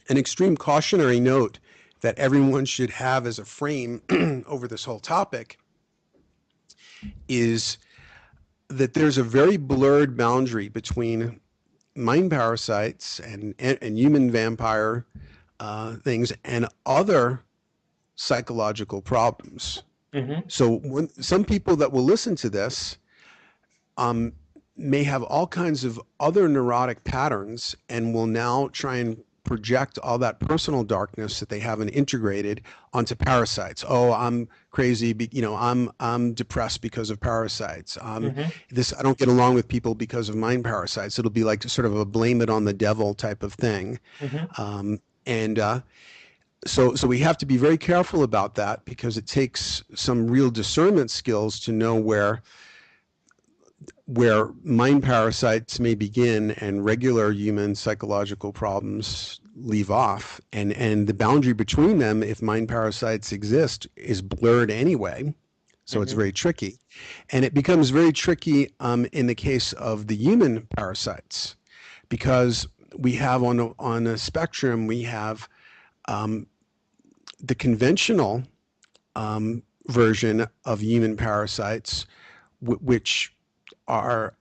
An extreme cautionary note that everyone should have as a frame over this whole topic is that there's a very blurred boundary between mind parasites and human vampire things and other psychological problems. Mm-hmm. So some people that will listen to this may have all kinds of other neurotic patterns and will now try and project all that personal darkness that they haven't integrated onto parasites. Oh, I'm crazy, I'm depressed because of parasites. Mm-hmm. I don't get along with people because of mind parasites. It'll be like sort of a blame it on the devil type of thing. Mm-hmm. So we have to be very careful about that, because it takes some real discernment skills to know where mind parasites may begin and regular human psychological problems leave off. And the boundary between them, if mind parasites exist, is blurred anyway. So it's very tricky. And it becomes very tricky in the case of the human parasites, because we have on a spectrum, we have the conventional version of human parasites, which are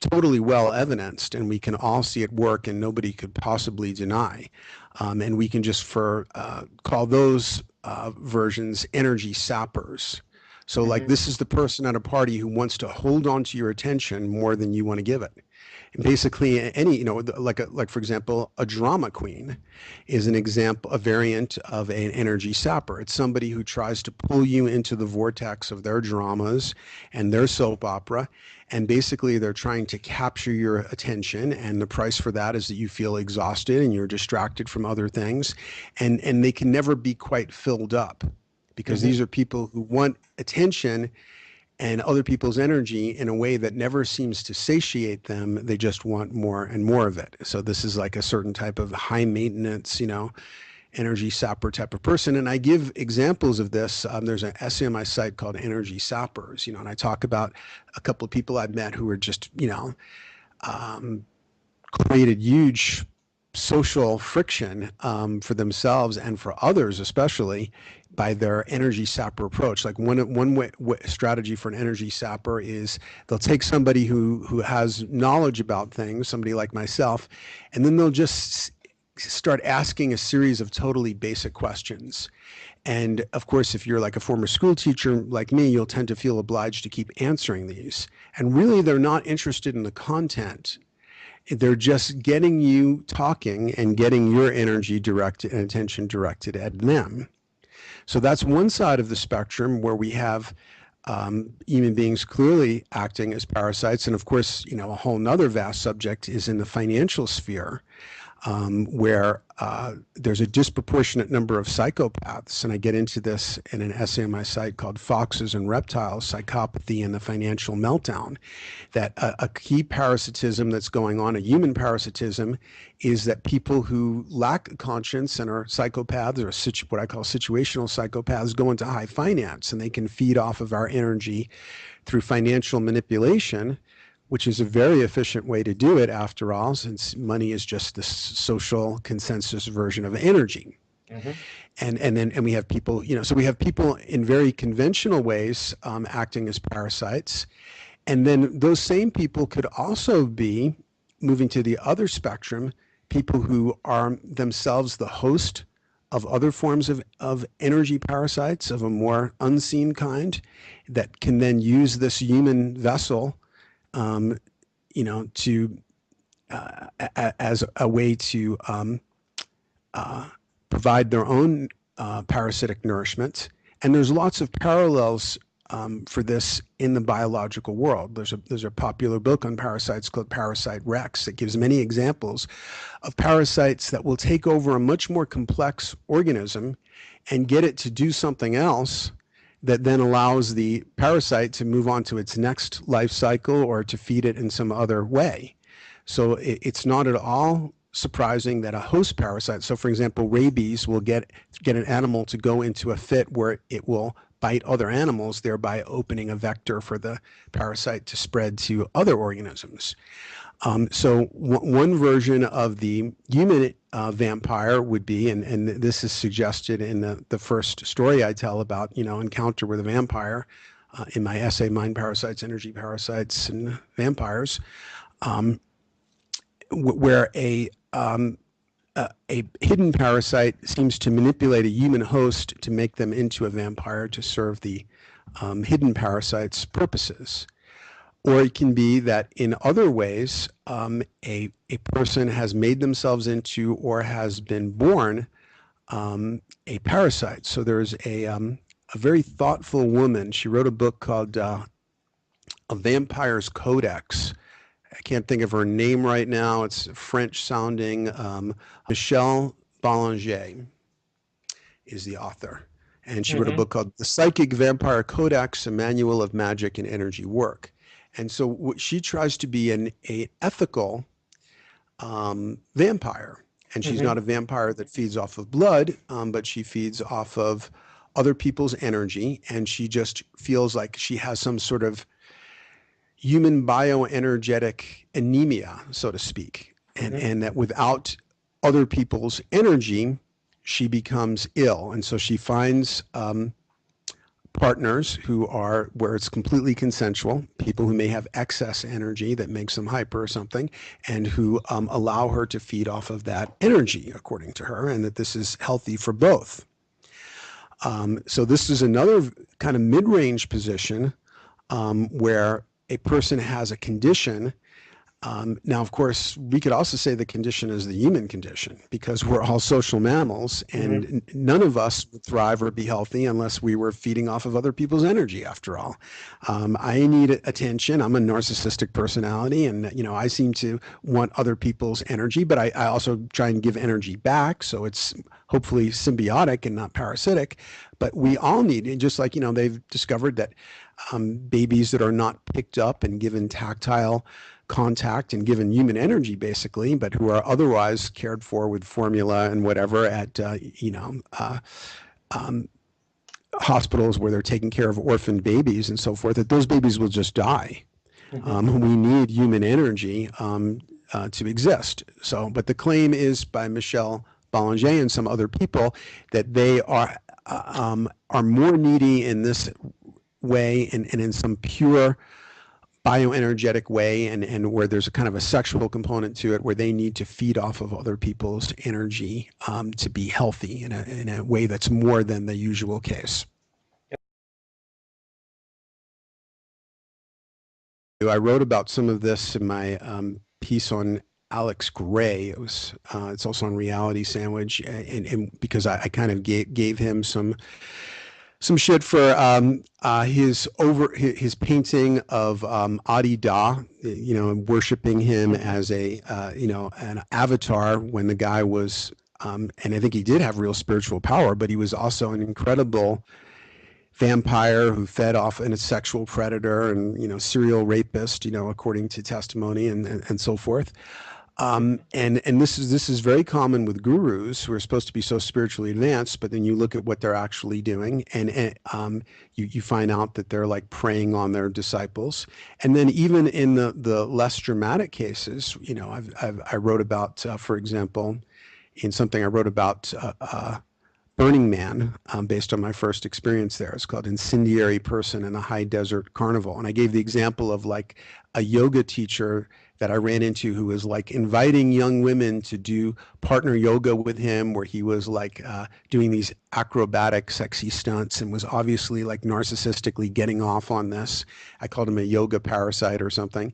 totally well evidenced, and we can all see it work and nobody could possibly deny. And we can just call those versions energy sapeurs. So like, this is the person at a party who wants to hold on to your attention more than you want to give it. And basically any, like for example, a drama queen is an example, a variant of an energy sapper. It's somebody who tries to pull you into the vortex of their dramas and their soap opera. And basically they're trying to capture your attention. And the price for that is that you feel exhausted and you're distracted from other things. And they can never be quite filled up, because these are people who want attention and other people's energy in a way that never seems to satiate them. They just want more and more of it. So this is like a certain type of high maintenance, energy sapper type of person. And I give examples of this. There's an essay on my site called Energy Sappers, and I talk about a couple of people I've met who are just, created huge social friction for themselves and for others, especially by their energy sapper approach. Like one strategy for an energy sapper is they'll take somebody who has knowledge about things, somebody like myself, and then they'll just start asking a series of totally basic questions. And of course, if you're like a former school teacher like me, you'll tend to feel obliged to keep answering these. And really, they're not interested in the content. They're just getting you talking and getting your energy directed and attention directed at them. So that's one side of the spectrum where we have human beings clearly acting as parasites. And of course, a whole nother vast subject is in the financial sphere, where there's a disproportionate number of psychopaths. And I get into this in an essay on my site called Foxes and Reptiles, Psychopathy and the Financial Meltdown, that a key parasitism that's going on, a human parasitism, is that people who lack conscience and are psychopaths, or what I call situational psychopaths, go into high finance, and they can feed off of our energy through financial manipulation, which is a very efficient way to do it, after all, since money is just the social consensus version of energy. And we have people, so we have people in very conventional ways acting as parasites. And then those same people could also be, moving to the other spectrum, people who are themselves the host of other forms of energy parasites of a more unseen kind, that can then use this human vessel to as a way to provide their own parasitic nourishment. And there's lots of parallels for this in the biological world. There's a popular book on parasites called Parasite Rex that gives many examples of parasites that will take over a much more complex organism and get it to do something else that then allows the parasite to move on to its next life cycle or to feed it in some other way. So it's not at all surprising that a host parasite, so for example, rabies will get an animal to go into a fit where it will bite other animals, thereby opening a vector for the parasite to spread to other organisms. So one version of the human vampire would be, and this is suggested in the first story I tell about, encounter with a vampire in my essay, Mind Parasites, Energy Parasites, and Vampires, where a hidden parasite seems to manipulate a human host to make them into a vampire to serve the hidden parasite's purposes. Or it can be that in other ways, a person has made themselves into or has been born a parasite. So there's a very thoughtful woman. She wrote a book called A Vampire's Codex. I can't think of her name right now. It's French sounding. Michelle Boulanger is the author. And she wrote a book called The Psychic Vampire Codex, a Manual of Magic and Energy Work. And so she tries to be an ethical vampire. And she's not a vampire that feeds off of blood, but she feeds off of other people's energy. And she just feels like she has some sort of human bioenergetic anemia, so to speak. And that without other people's energy, she becomes ill. And so she finds partners who are where it's completely consensual, people who may have excess energy that makes them hyper or something, and who allow her to feed off of that energy, according to her, and that this is healthy for both. So this is another kind of mid-range position where a person has a condition. Now, of course, we could also say the condition is the human condition, because we're all social mammals, and none of us would thrive or be healthy unless we were feeding off of other people's energy, after all. I need attention. I'm a narcissistic personality, and I seem to want other people's energy, but I also try and give energy back, so it's hopefully symbiotic and not parasitic. But we all need, and just like, they've discovered that babies that are not picked up and given tactile contact and given human energy, basically, but who are otherwise cared for with formula and whatever at hospitals where they're taking care of orphan babies and so forth, that those babies will just die. We need human energy to exist. So, but the claim is by Michelle Boulanger and some other people that they are more needy in this way and in some pure bioenergetic way, and where there's a kind of a sexual component to it, where they need to feed off of other people's energy to be healthy in a way that's more than the usual case. I wrote about some of this in my piece on Alex Gray. It's also on Reality Sandwich, and because I kind of gave him some shit for his painting of Adi Da, worshiping him as an avatar, when the guy was, and I think he did have real spiritual power, but he was also an incredible vampire who fed off, and a sexual predator, and serial rapist, according to testimony and so forth. And this is very common with gurus who are supposed to be so spiritually advanced, but then you look at what they're actually doing, and you find out that they're like preying on their disciples. And then even in the less dramatic cases, I wrote about, for example, in something I wrote about Burning Man, based on my first experience there. It's called Incendiary Person in a High Desert Carnival. And I gave the example of like a yoga teacher that I ran into who was like inviting young women to do partner yoga with him, where he was like doing these acrobatic, sexy stunts, and was obviously like narcissistically getting off on this. I called him a yoga parasite or something.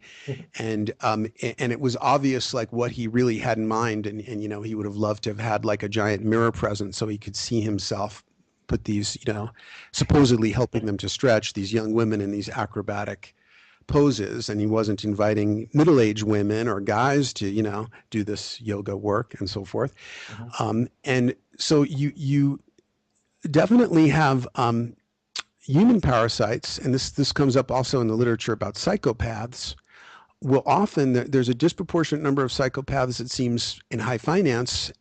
And it was obvious like what he really had in mind. And he would have loved to have had like a giant mirror present so he could see himself put these, supposedly helping them to stretch, these young women in these acrobatic poses, and he wasn't inviting middle-aged women or guys to do this yoga work and so forth. And so you definitely have human parasites, and this comes up also in the literature about psychopaths, will often there's a disproportionate number of psychopaths, it seems, in high finance,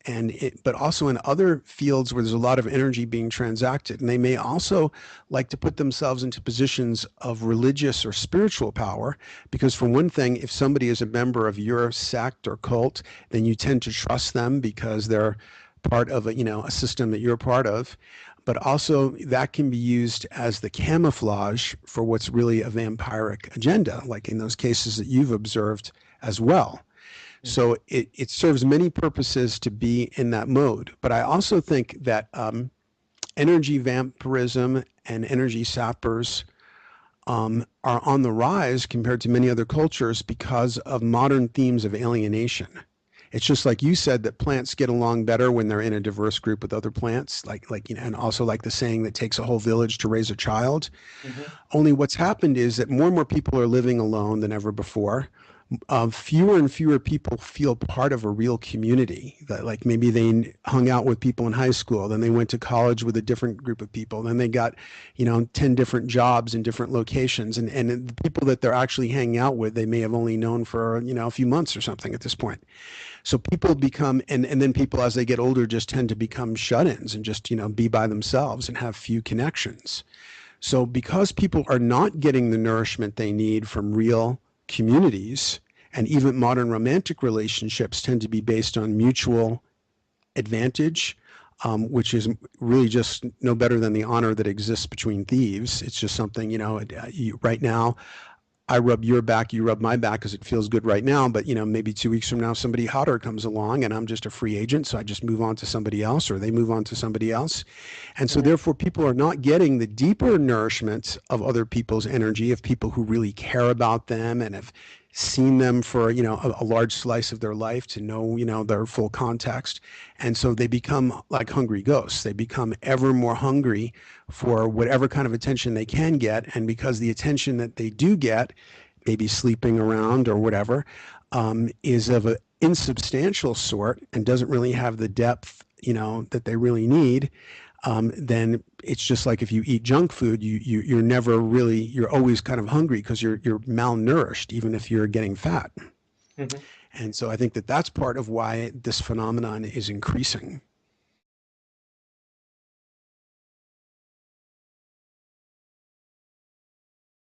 but also in other fields where there's a lot of energy being transacted, and they may also like to put themselves into positions of religious or spiritual power, because for one thing, if somebody is a member of your sect or cult, then you tend to trust them because they're part of a system that you're part of. But also that can be used as the camouflage for what's really a vampiric agenda, like in those cases that you've observed as well. Mhm. So it serves many purposes to be in that mode. But I also think that energy vampirism and energy sappers are on the rise compared to many other cultures because of modern themes of alienation. It's just like you said that plants get along better when they're in a diverse group with other plants, and also like the saying that takes a whole village to raise a child. Mhm. Only what's happened is that more and more people are living alone than ever before. Fewer and fewer people feel part of a real community. That like maybe they hung out with people in high school, then they went to college with a different group of people, then they got, 10 different jobs in different locations, and the people that they're actually hanging out with, they may have only known for a few months or something at this point. So people become, and then people as they get older just tend to become shut-ins and just be by themselves and have few connections. So because people are not getting the nourishment they need from real communities, and even modern romantic relationships tend to be based on mutual advantage, which is really just no better than the honor that exists between thieves. It's just something, right now I rub your back, you rub my back because it feels good right now. But maybe 2 weeks from now, somebody hotter comes along, and I'm just a free agent, so I just move on to somebody else, or they move on to somebody else. And so, Mhm. therefore, people are not getting the deeper nourishment of other people's energy, of people who really care about them and have seen them for a large slice of their life to know their full context. And so they become like hungry ghosts. They become ever more hungry for whatever kind of attention they can get. And because the attention that they do get, maybe sleeping around or whatever, is of an insubstantial sort and doesn't really have the depth that they really need, then it's just like if you eat junk food, you're never really, you're always kind of hungry because you're malnourished, even if you're getting fat. Mhm. And so I think that that's part of why this phenomenon is increasing.